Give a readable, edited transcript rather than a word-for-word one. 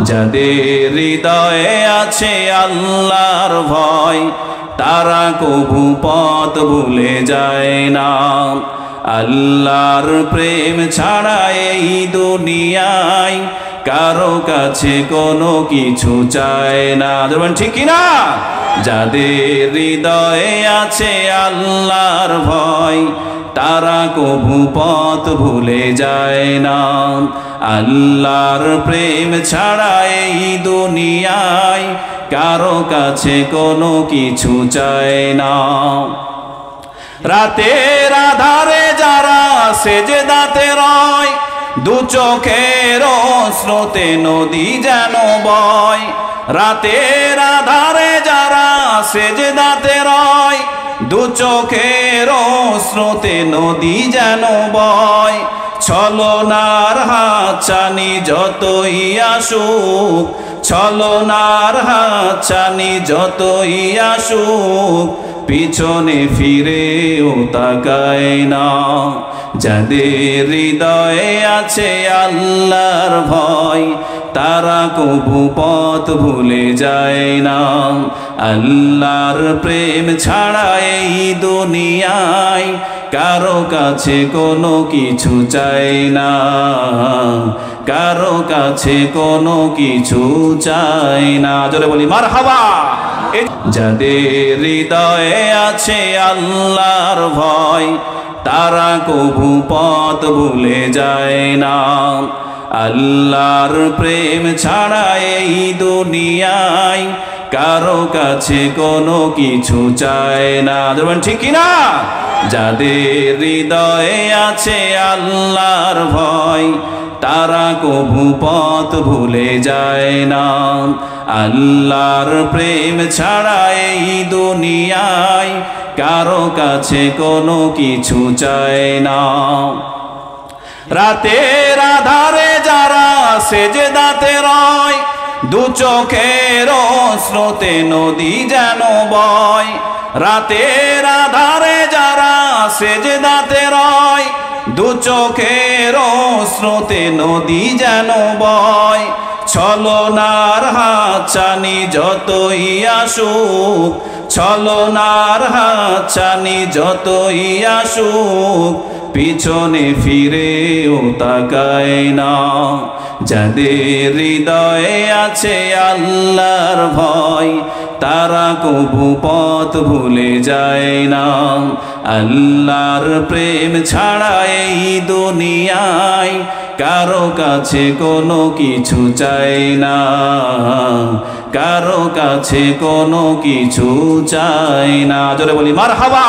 যাদের হৃদয়ে আছে আল্লাহর ভয় তারা কভু পথ ভুলে যায় না। আল্লাহর প্রেম ছাড়া এই দুনিয়ায় কারো কাছে কোনো কিছু চায় না। ঠিক কিনা? যাদের হৃদয়ে আছে আল্লাহর ভয় তারা কভু পথ ভুলে যায় না। আল্লাহর প্রেম ছাড়া এই দুনিয়ায় কারো কাছে কোনো কিছু চায় না। রাতের আধারে যারা সেজদাতে রয় দু চোখের স্রোতে নদী যেন বয়। রাতের আধারে যারা সেজদাতে রয় দু চোখের স্রোতে নদী যেন বয়। ছলনার হাতছানি যতই আসুক, ছলনার হাতছানি যতই আসুক, পিছনে ফিরেও তাকায় না। যাদের হৃদয়ে আছে আল্লাহর ভয় তারা কভু পথ ভুলে যায় না। আল্লাহর প্রেম ছাড়া এই দুনিয়ায় কারো কাছে কোনো কিছু চাই না, কারো কাছে কোনো কিছু চাই না। জোরে বলি মারহাবা। যাদের হৃদয়ে আছে আল্লাহর ভয় তারা কভু পথ ভুলে যায় না। আল্লাহর প্রেম ছাড়া এই দুনিয়ায় কারো কাছে কোনো কিছু চায় না। ঠিক কিনা? যাদের হৃদয়ে আছে আল্লাহর ভয় তারা কভু পথ ভুলে যায় না। আল্লাহর প্রেম ছাড়া এই দুনিয়ায় কারো কাছে কোনো কিছু চায় না। রাতের আধারে যারা সেজদাতে রয় দু চোখের স্রোতে নদী যেন বয়। রাতের আধারে যারা সেজদাতে রয় দু চোখের স্রোতে নদী যেন বয়। ছলনার হাতছানি যতই আসুক, ছলনার হাতছানি যতই আসুক, পিছনে ফিরেও তাকায় না। যাদের হৃদয়ে আছে আল্লাহর ভয় তারা কভু পথ ভুলে যায় না। আল্লাহর প্রেম ছাড়া এই দুনিয়ায় কারো কাছে কোনো কিছু চাই না, কারো কাছে কোনো কিছু চাই না। জোরে বলি মারহাবা।